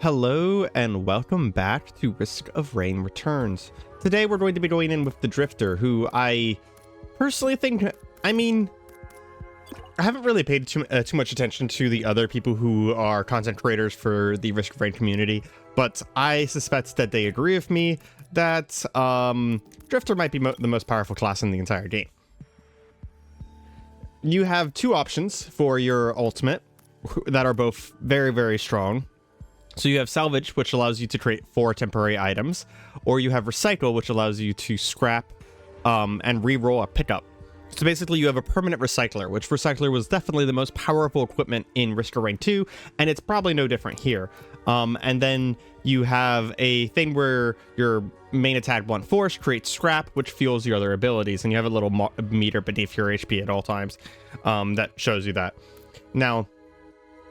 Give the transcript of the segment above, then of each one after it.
Hello and welcome back to Risk of Rain Returns. Today we're going to be going in with the Drifter, who I personally think, I haven't really paid too much attention to the other people who are content creators for the Risk of Rain community, but I suspect that they agree with me that Drifter might be the most powerful class in the entire game. You have two options for your ultimate that are both very, very strong. So you have Salvage, which allows you to create 4 temporary items, or you have Recycle, which allows you to scrap and re-roll a pickup. So basically you have a permanent Recycler, which Recycler was definitely the most powerful equipment in Risk of Rain 2, and it's probably no different here. And then you have a thing where your main attack blunt force creates scrap, which fuels your other abilities, and you have a little meter beneath your HP at all times that shows you that. Now,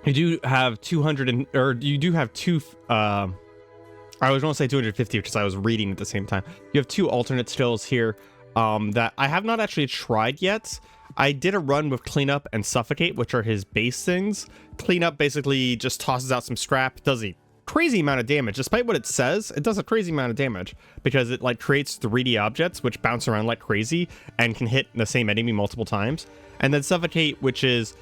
you do have two, I was going to say 250 because I was reading at the same time. You have 2 alternate skills here that I have not actually tried yet. I did a run with Cleanup and Suffocate, which are his base things. Cleanup basically just tosses out some scrap, does a crazy amount of damage. Despite what it says, it does a crazy amount of damage because it like creates 3D objects which bounce around like crazy and can hit the same enemy multiple times. And then Suffocate, which is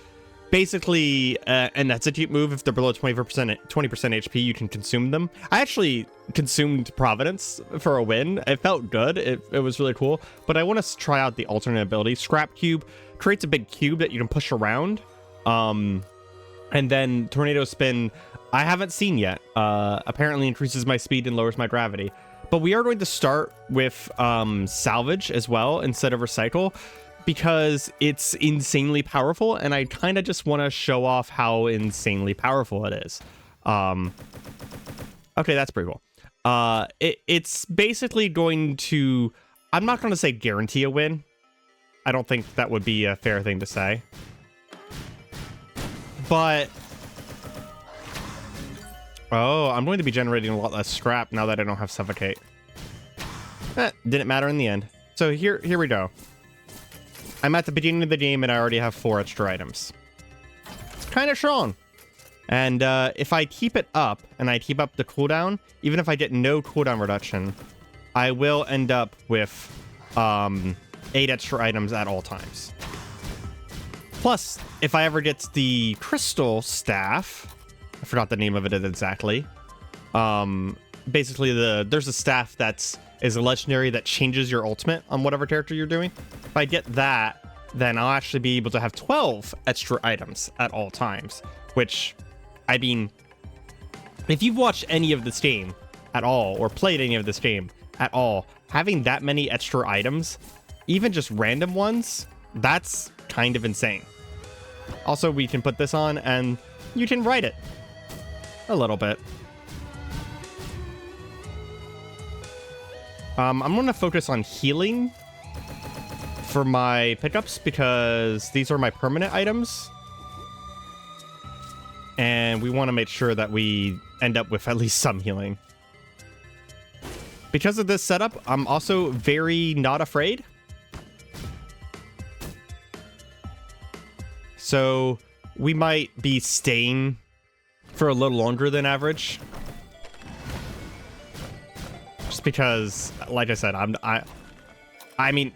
basically an execute move. If they're below 20% HP, you can consume them. I actually consumed Providence for a win. It felt good. It was really cool. But I want to try out the alternate ability. Scrap Cube creates a big cube that you can push around. And then Tornado Spin, I haven't seen yet. Apparently increases my speed and lowers my gravity. But we are going to start with Salvage as well instead of Recycle, because it's insanely powerful, and I kind of just want to show off how insanely powerful it is. Okay, that's pretty cool. It's basically going to, I'm not going to say guarantee a win. I don't think that would be a fair thing to say. But, oh, I'm going to be generating a lot less scrap now that I don't have Suffocate. Didn't matter in the end. So here we go. I'm at the beginning of the game and I already have 4 extra items. It's kind of strong. And if I keep it up and I keep up the cooldown, even if I get no cooldown reduction, I will end up with 8 extra items at all times. Plus, if I ever get the crystal staff, I forgot the name of it exactly. Basically, there's a staff is a legendary that changes your ultimate on whatever character you're doing. If I get that, then I'll actually be able to have 12 extra items at all times, which, I mean, if you've watched any of this game at all, or played any of this game at all, having that many extra items, even just random ones, that's kind of insane. Also, we can put this on and you can write it a little bit. I'm going to focus on healing for my pickups because these are my permanent items. And we want to make sure that we end up with at least some healing. Because of this setup, I'm also very not afraid. So we might be staying for a little longer than average. Just because, like I said, I mean,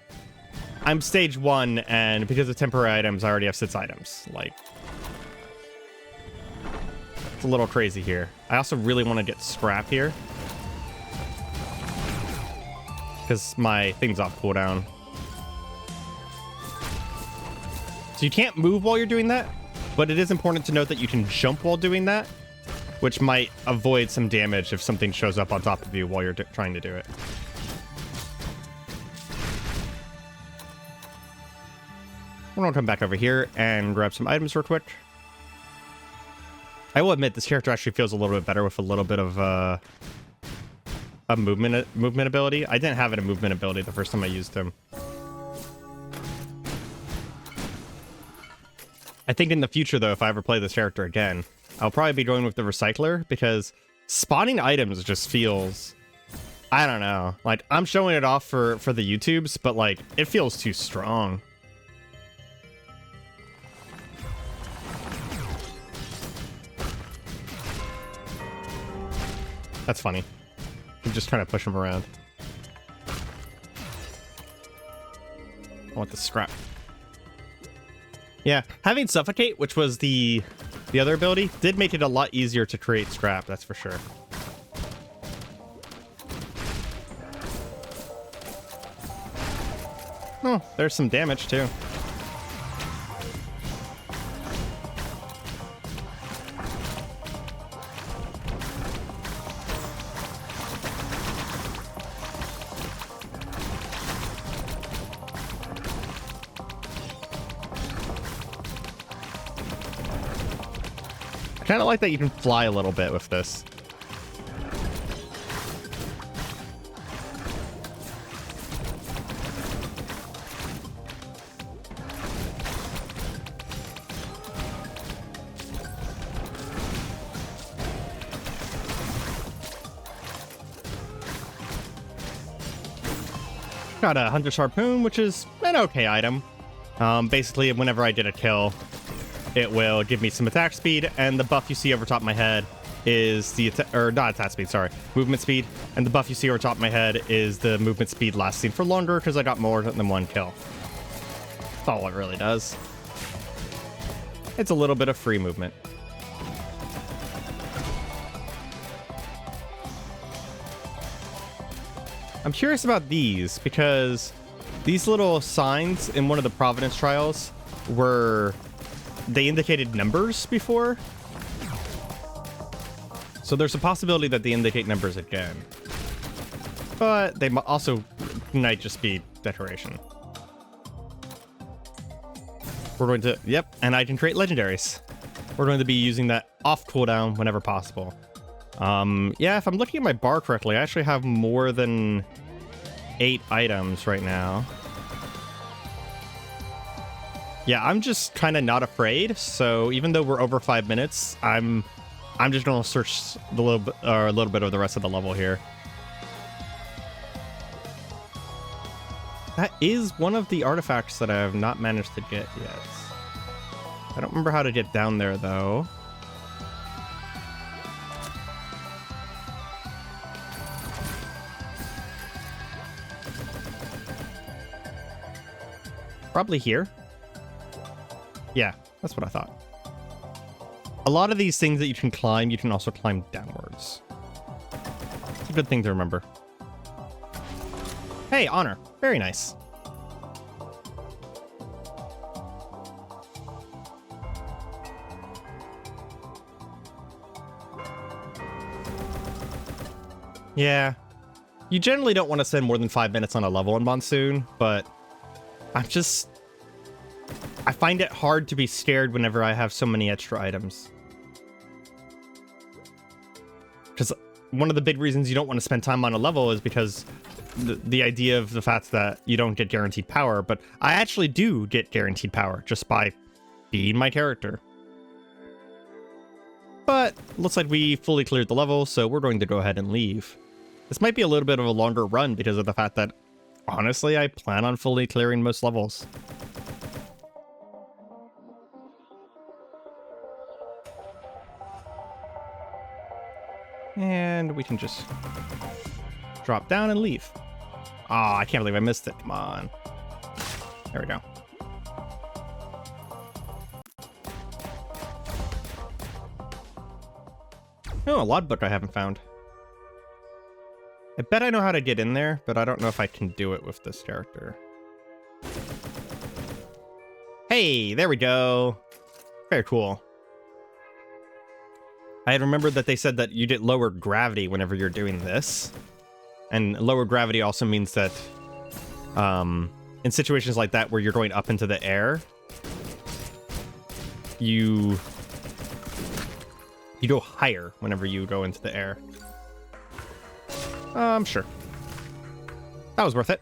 I'm stage 1, and because of temporary items, I already have 6 items. Like, it's a little crazy here. I also really want to get scrap here, because my thing's off cooldown. So you can't move while you're doing that, but it is important to note that you can jump while doing that, which might avoid some damage if something shows up on top of you while you're trying to do it. We're gonna come back over here and grab some items real quick. I will admit, this character actually feels a little bit better with a little bit of a movement ability. I didn't have a movement ability the first time I used him. I think in the future, though, if I ever play this character again, I'll probably be going with the Recycler, because spawning items just feels, I don't know. Like, I'm showing it off for the YouTubes, but, like, it feels too strong. That's funny. I'm just trying to push him around. I want the scrap. Yeah, having suffocate, which was the other ability, did make it a lot easier to create scrap, that's for sure. Oh, there's some damage too. I kind of like that you can fly a little bit with this. Got a Hunter's Harpoon, which is an okay item. Basically, whenever I did a kill, it will give me some attack speed, and the buff you see over top of my head is the not attack speed, sorry, movement speed, and the buff you see over top of my head is the movement speed lasting for longer because I got more than one kill. That's all it really does. It's a little bit of free movement. I'm curious about these because these little signs in one of the Providence trials they indicated numbers before. So there's a possibility that they indicate numbers again. But they also might just be decoration. We're going to, yep, and I can create legendaries. We're going to be using that off cooldown whenever possible. Yeah, if I'm looking at my bar correctly, I actually have more than 8 items right now. Yeah, I'm just kind of not afraid. So even though we're over 5 minutes, I'm just gonna search a little bit of the rest of the level here. That is one of the artifacts that I have not managed to get yet. I don't remember how to get down there though. Probably here. Yeah, that's what I thought. A lot of these things that you can also climb downwards. It's a good thing to remember. Hey, honor. Very nice. Yeah. You generally don't want to spend more than 5 minutes on a level in Monsoon, but I find it hard to be scared whenever I have so many extra items. Because one of the big reasons you don't want to spend time on a level is because the idea of the fact that you don't get guaranteed power, but I actually do get guaranteed power just by being my character. But looks like we fully cleared the level, so we're going to go ahead and leave. This might be a little bit of a longer run because of the fact that, honestly, I plan on fully clearing most levels. And we can just drop down and leave. Ah, I can't believe I missed it. Come on. There we go. Oh, a logbook I haven't found. I bet I know how to get in there, but I don't know if I can do it with this character. Hey, there we go. Very cool. I had remembered that they said that you get lower gravity whenever you're doing this. And lower gravity also means that in situations like that where you're going up into the air, you go higher whenever you go into the air. Sure. That was worth it.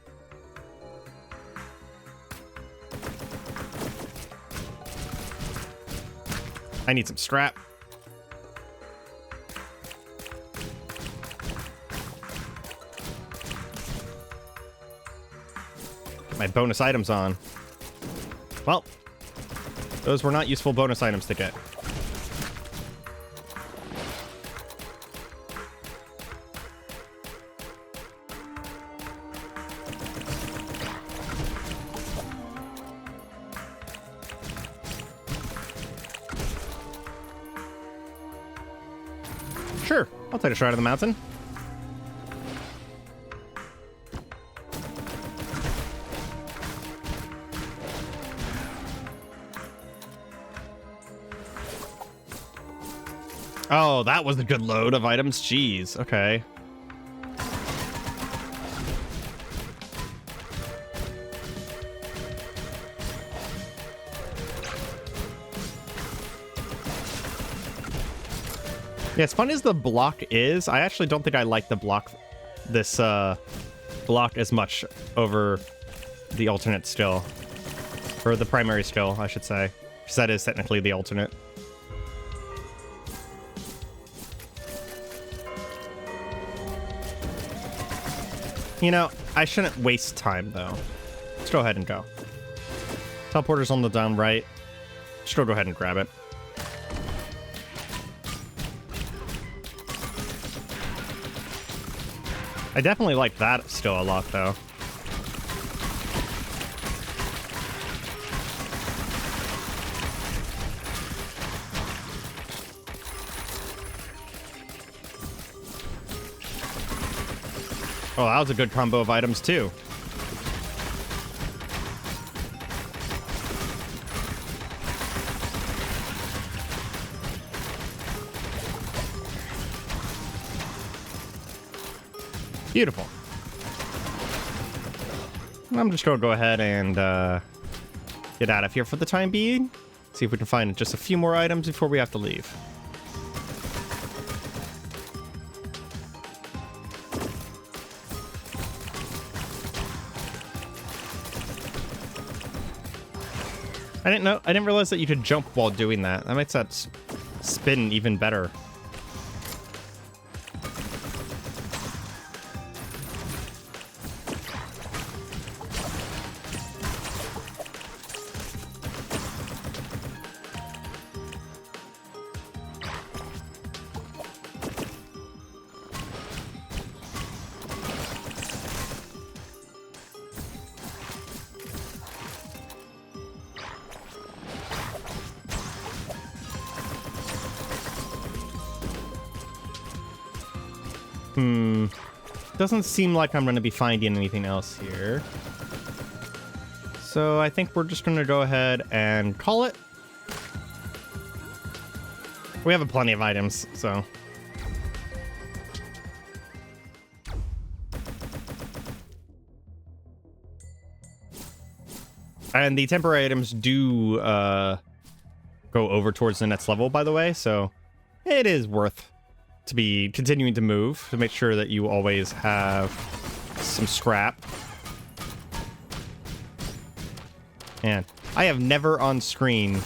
I need some scrap. Get my bonus items on. Well, those were not useful bonus items to get. Sure, I'll take a shot of the mountain. Oh, that was a good load of items. Jeez. Okay. Yeah, as fun as the block is, I actually don't think I like the block, this block as much over the alternate still. Or the primary still, I should say. Because that is technically the alternate. You know, I shouldn't waste time, though. Let's go ahead and go. Teleporter's on the down right. Just go ahead and grab it. I definitely like that still a lot, though. Oh, that was a good combo of items, too. Beautiful. I'm just going to go ahead and get out of here for the time being. See if we can find just a few more items before we have to leave. I didn't realize that you could jump while doing that. That makes that spin even better. Doesn't seem like I'm going to be finding anything else here. So I think we're just going to go ahead and call it. We have plenty of items, so. And the temporary items do go over towards the next level, by the way, so it is worth to be continuing to move to make sure that you always have some scrap. And I have never on screen...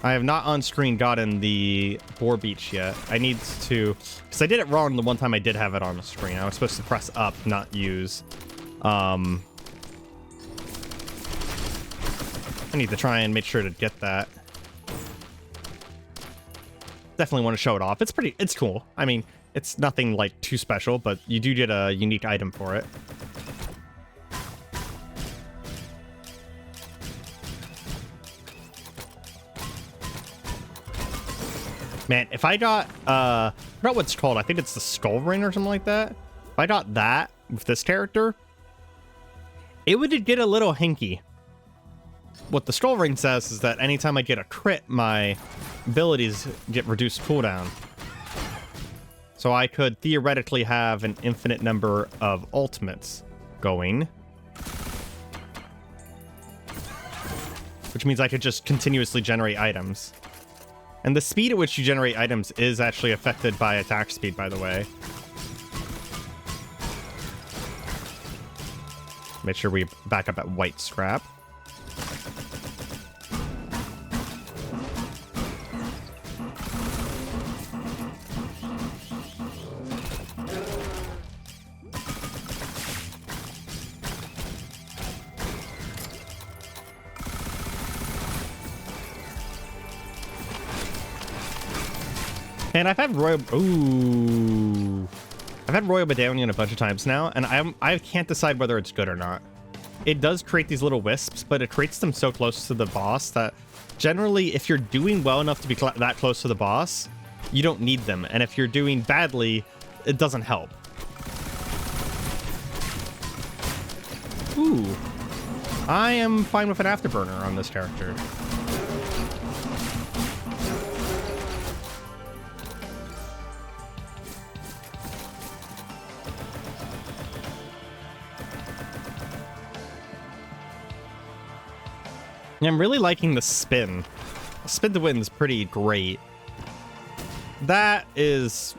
I have not on screen gotten the Boar Beach yet. I need to... Because I did it wrong the one time I did have it on the screen. I was supposed to press up, not use. I need to try and make sure to get that. Definitely want to show it off. It's cool. I mean, it's nothing like too special, but you do get a unique item for it. Man, if I got, I forgot what it's called. I think it's the Skull Ring or something like that. If I got that with this character, it would get a little hinky. What the Skull Ring says is that anytime I get a crit, my abilities get reduced cooldown. So I could theoretically have an infinite number of ultimates going. Which means I could just continuously generate items. And the speed at which you generate items is actually affected by attack speed, by the way. Make sure we back up at white scrap. And I've had Royal... Ooh. I've had Royal Medallion a bunch of times now, and I can't decide whether it's good or not. It does create these little wisps, but it creates them so close to the boss that generally, if you're doing well enough to be that close to the boss, you don't need them. And if you're doing badly, it doesn't help. Ooh. I am fine with an afterburner on this character. I'm really liking the spin. Spin to win is pretty great. That is...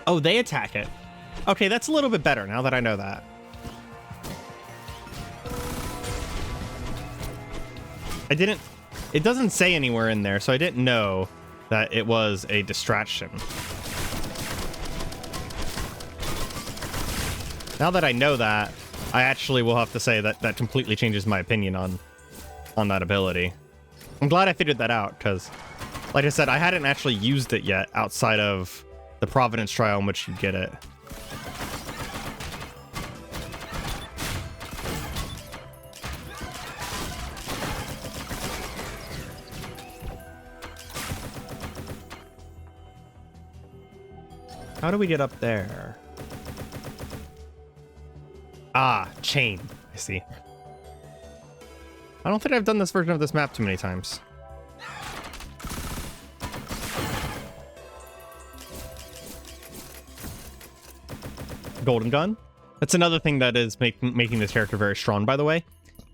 Oh, they attack it. Okay, that's a little bit better now that I know that. I didn't... It doesn't say anywhere in there, so I didn't know that it was a distraction. Now that I know that, I actually will have to say that that completely changes my opinion on that ability. I'm glad I figured that out, because, like I said, I hadn't actually used it yet outside of the Providence trial in which you get it. How do we get up there? Ah, chain. I see. I don't think I've done this version of this map too many times. Golden gun. That's another thing that is making this character very strong, by the way,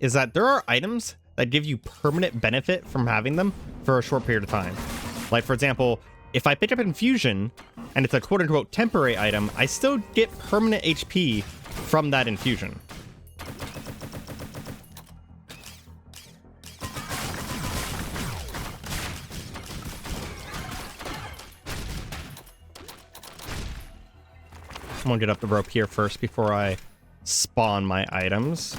is that there are items that give you permanent benefit from having them for a short period of time. Like, for example, if I pick up infusion and it's a quote-unquote temporary item, I still get permanent HP from that infusion. I'm gonna get up the rope here first before I spawn my items.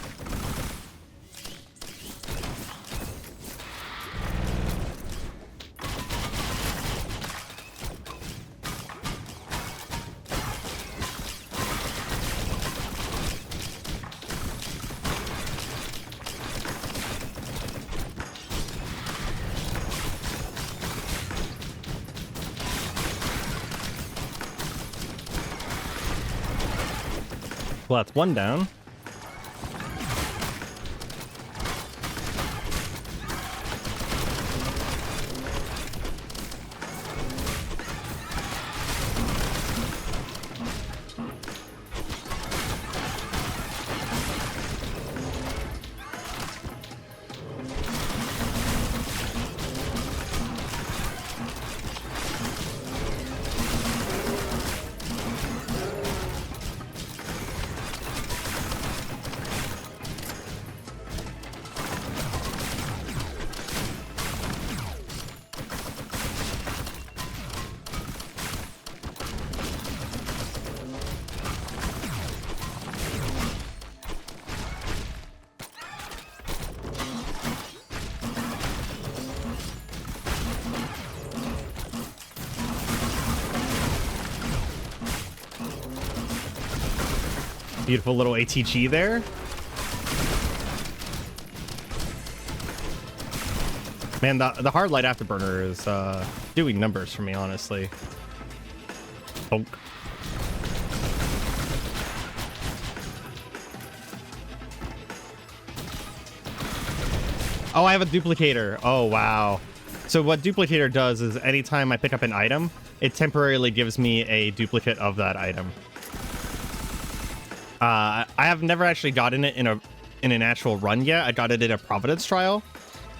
Well, that's one down. Beautiful little ATG there. Man, the hard light afterburner is doing numbers for me, honestly. Bonk. Oh, I have a duplicator. Oh, wow. So what duplicator does is anytime I pick up an item, it temporarily gives me a duplicate of that item. I have never actually gotten it in an actual run yet. I got it in a Providence trial.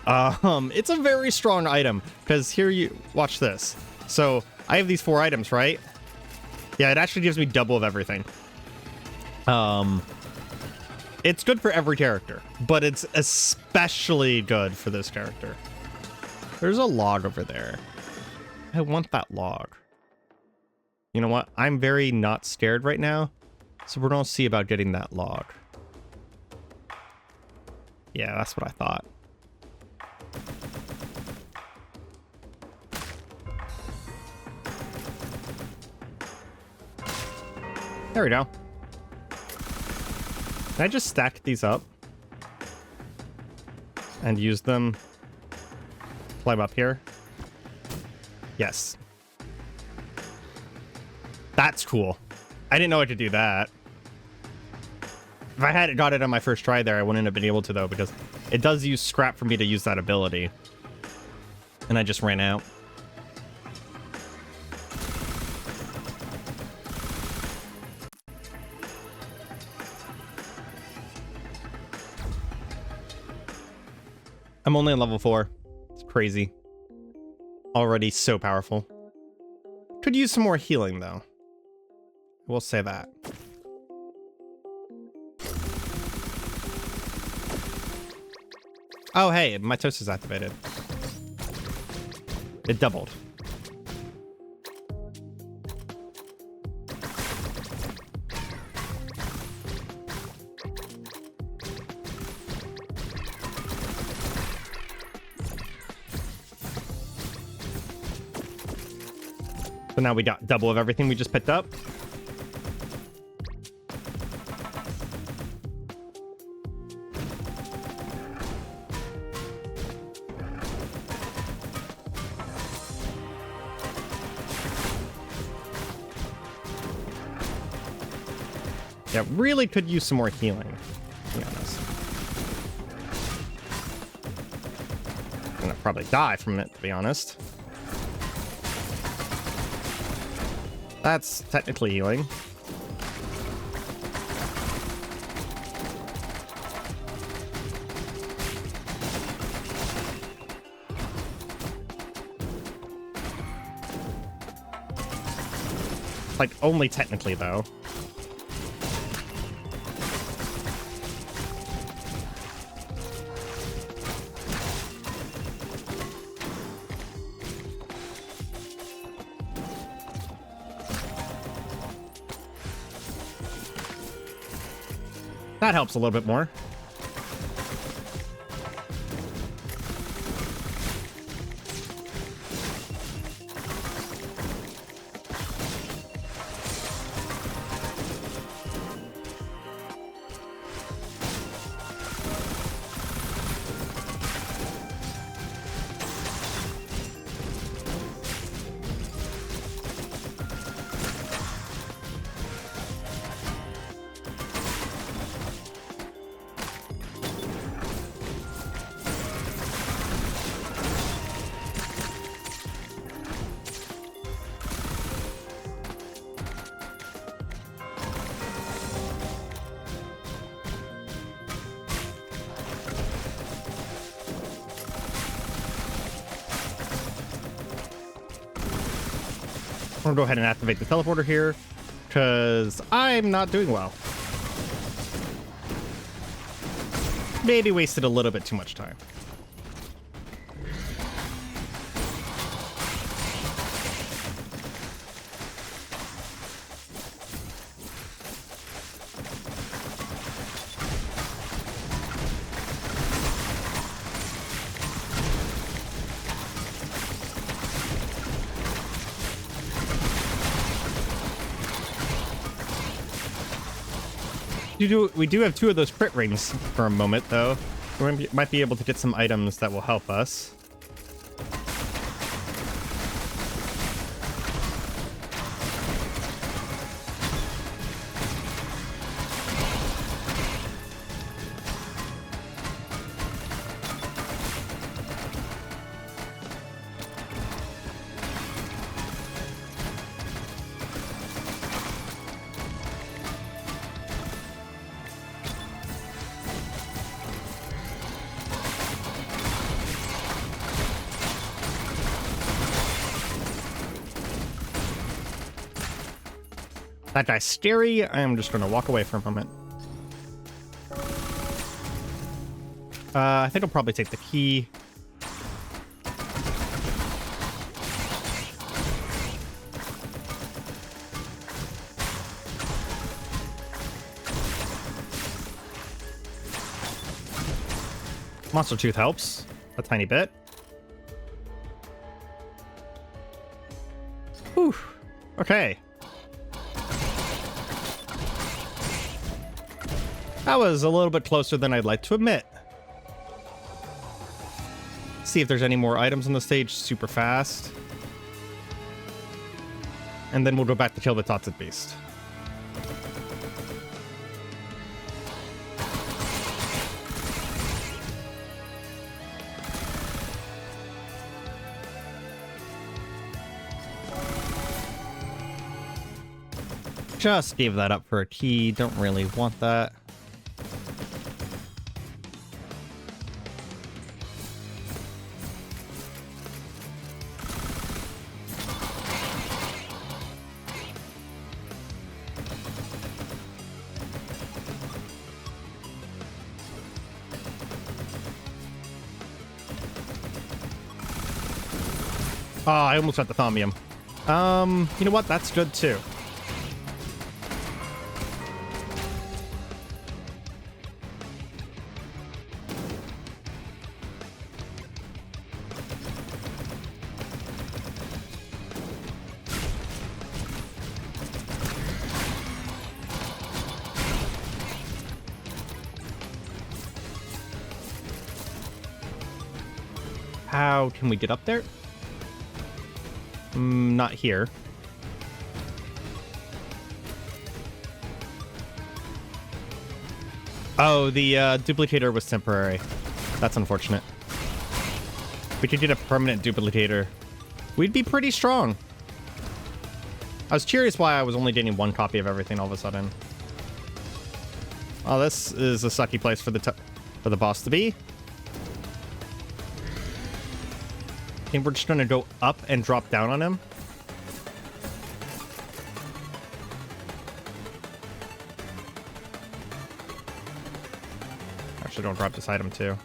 It's a very strong item because here you watch this. So I have these 4 items, right? Yeah, it actually gives me double of everything. It's good for every character, but it's especially good for this character. There's a log over there. I want that log. You know what? I'm very not scared right now. So we're gonna see about getting that log. Yeah, that's what I thought. There we go. Can I just stack these up and use them? Climb up here. Yes. That's cool. I didn't know I could do that. If I had got it on my first try there, I wouldn't have been able to, though, because it does use scrap for me to use that ability. And I just ran out. I'm only on level 4. It's crazy. Already so powerful. Could use some more healing, though. We'll say that. Oh, hey, my toast is activated. It doubled. So now we got double of everything we just picked up. Yeah, really could use some more healing, to be honest. I'm gonna probably die from it, to be honest. That's technically healing. Like, only technically, though. That helps a little bit more. I'm gonna go ahead and activate the teleporter here, because I'm not doing well. Maybe wasted a little bit too much time. We do have 2 of those crit rings for a moment, though. We might be able to get some items that will help us. That guy's scary. I'm just going to walk away for a moment. I think I'll probably take the key. Monster Tooth helps a tiny bit. Whew. Okay. That was a little bit closer than I'd like to admit. See if there's any more items on the stage super fast. and then we'll go back to kill the Toxic Beast. Just gave that up for a key. Don't really want that. Oh, I almost got the Thaumium. You know what? That's good too. How can we get up there? Not here. Oh, the duplicator was temporary. That's unfortunate. We could get a permanent duplicator. We'd be pretty strong. I was curious why I was only getting one copy of everything all of a sudden. Oh, this is a sucky place for the boss to be. I think we're just gonna go up and drop down on him. Actually, don't drop this item too.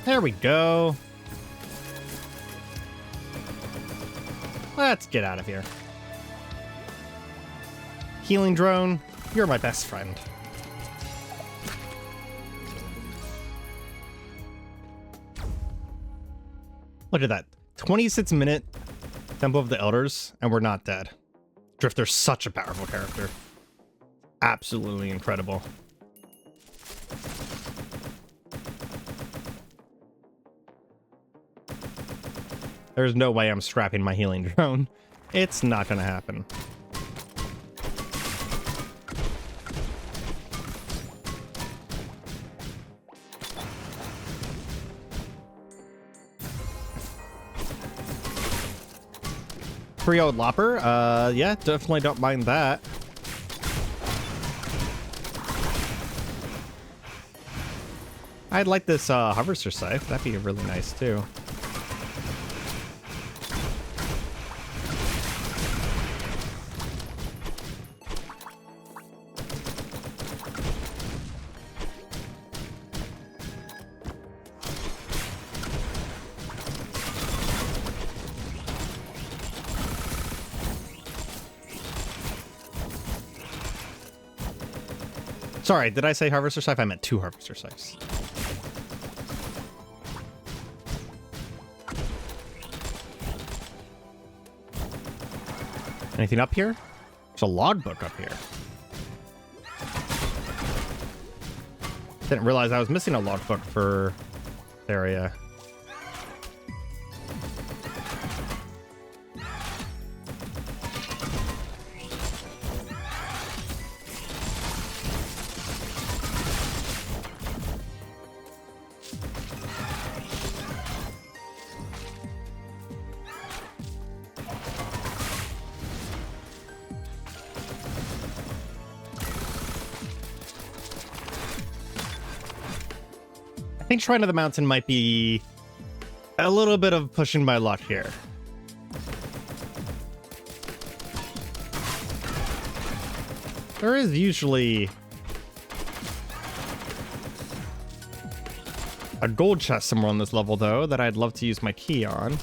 There we go. Let's get out of here. Healing drone, you're my best friend. Look at that. 26-minute Temple of the Elders, and we're not dead. Drifter's such a powerful character. Absolutely incredible. There's no way I'm scrapping my healing drone. It's not gonna happen. Pre-old Lopper? Yeah, definitely don't mind that. I'd like this Harvester Scythe. That'd be really nice too. Sorry, did I say Harvester Scythe? I meant 2 Harvester Scythes. Anything up here? There's a logbook up here. Didn't realize I was missing a logbook for this area. think Shrine of the Mountain might be a little bit of pushing my luck here. There is usually a gold chest somewhere on this level, though, that I'd love to use my key on.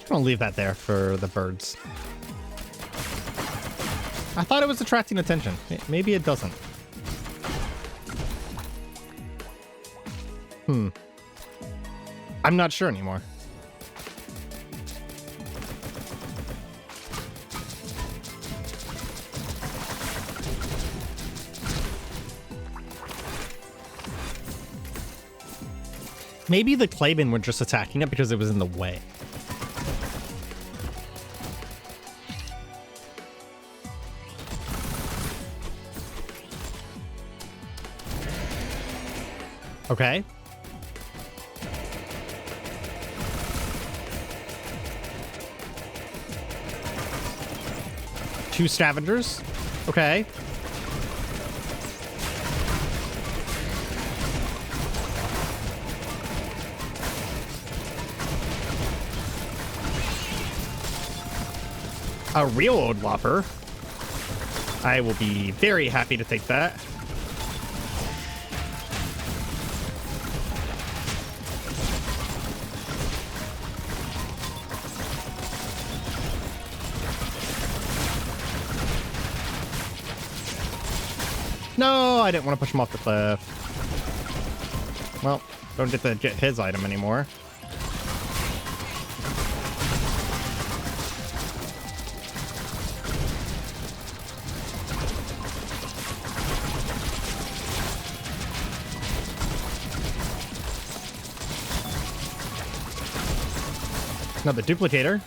I'm gonna leave that there for the birds. I thought it was attracting attention. Maybe it doesn't. I'm not sure anymore. Maybe the Claymen were just attacking it because it was in the way. Okay. Two scavengers. Okay. A real old whopper. I will be very happy to take that. No, I didn't want to push him off the cliff. Well, don't get to get his item anymore. Another duplicator.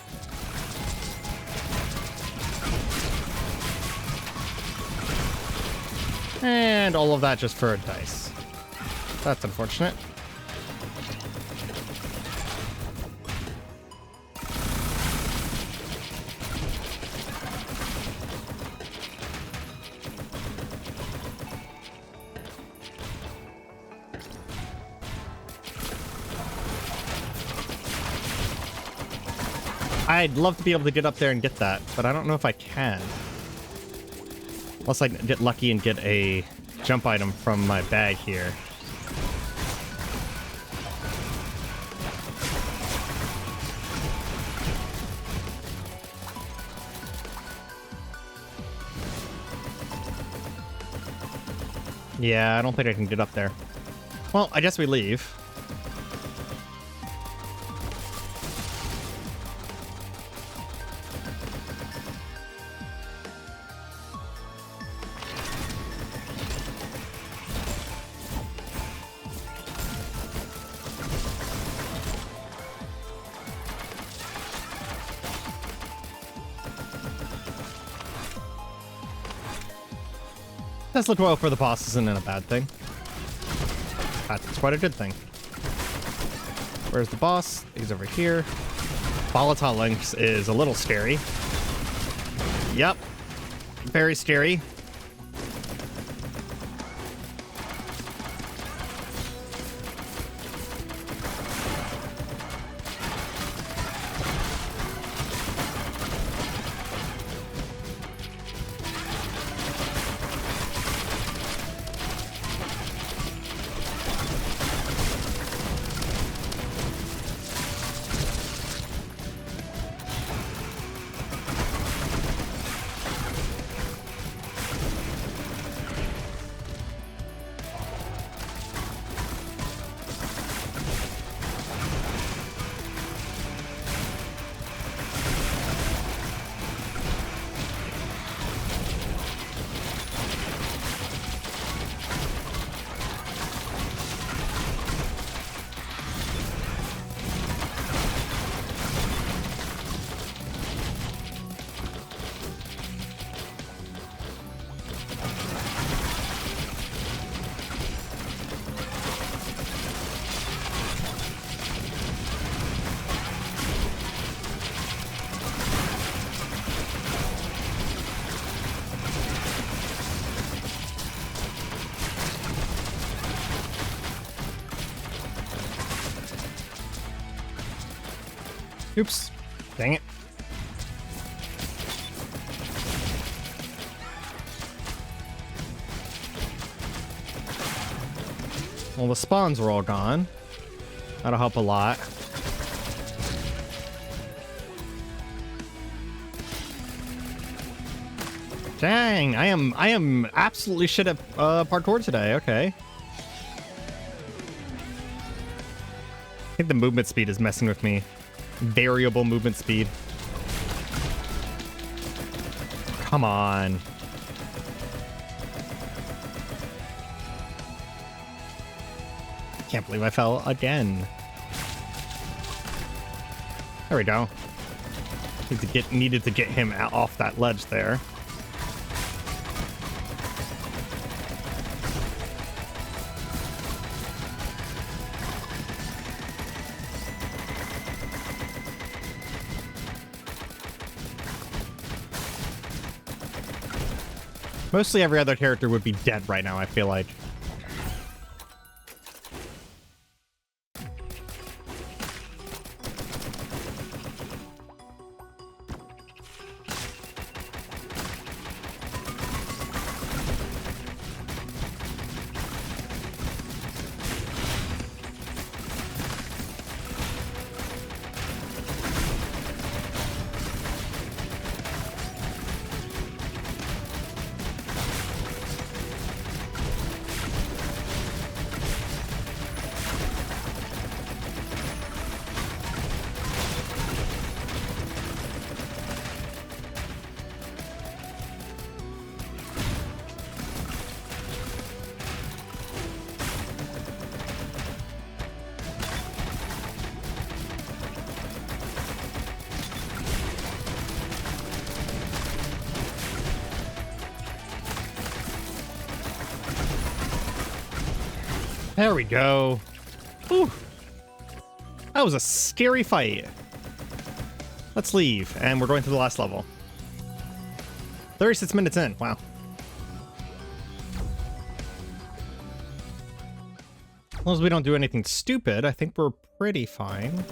And all of that just for a dice. That's unfortunate. I'd love to be able to get up there and get that, but I don't know if I can. Unless I get lucky and get a jump item from my bag here. Yeah, I don't think I can get up there. Well, I guess we leave. Tesla coil for the boss isn't a bad thing. That's quite a good thing. Where's the boss? He's over here. Volatile Lynx is a little scary. Yep. Very scary. Oops. Dang it. Well, the spawns were all gone. That'll help a lot. Dang, I am absolutely shit at parkour today. Okay. I think the movement speed is messing with me. Variable movement speed. Come on. Can't believe I fell again. There we go. Needed to get him off that ledge there. Mostly every other character would be dead right now, I feel like. There we go. Whew. That was a scary fight. Let's leave, and we're going to the last level. 36 minutes in. Wow. As long as we don't do anything stupid, I think we're pretty fine.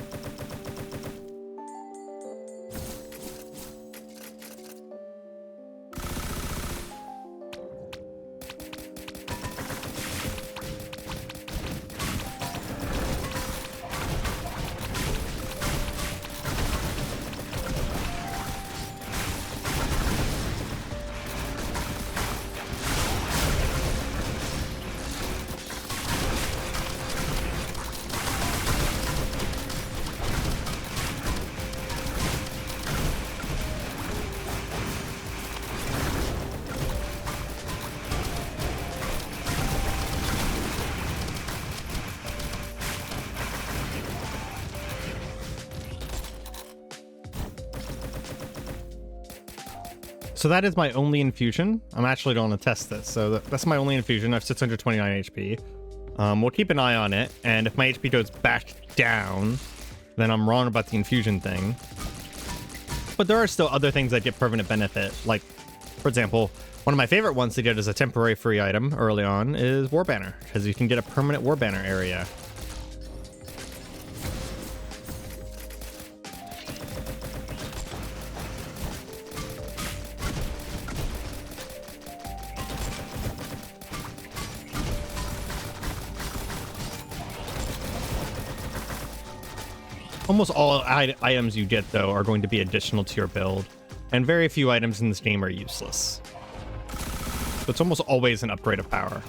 So that is my only infusion. I'm actually going to test this. So that's my only infusion. I have 629 HP. We'll keep an eye on it. And if my HP goes back down, then I'm wrong about the infusion thing. But there are still other things that get permanent benefit. Like, for example, one of my favorite ones to get as a temporary free item early on is War Banner, because you can get a permanent War Banner area. Almost all items you get, though, are going to be additional to your build, and very few items in this game are useless. So it's almost always an upgrade of power.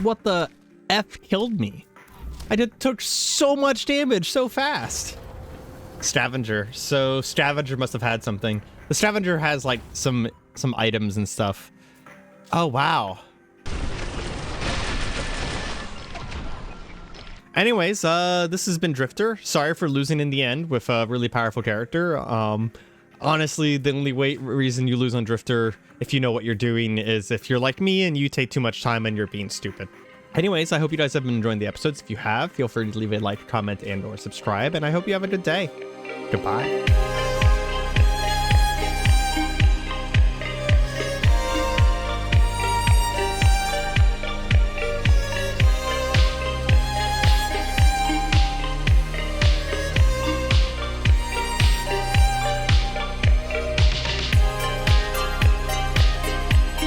What the F killed me? I took so much damage so fast. Scavenger. So Scavenger must have had something. The Scavenger has like some items and stuff. Oh, wow. Anyways, this has been Drifter. Sorry for losing in the end with a really powerful character. Honestly, the only reason you lose on Drifter, if you know what you're doing, is if you're like me and you take too much time and you're being stupid. Anyways, I hope you guys have been enjoying the episodes. If you have, feel free to leave a like, comment, and or subscribe, and I hope you have a good day. Goodbye.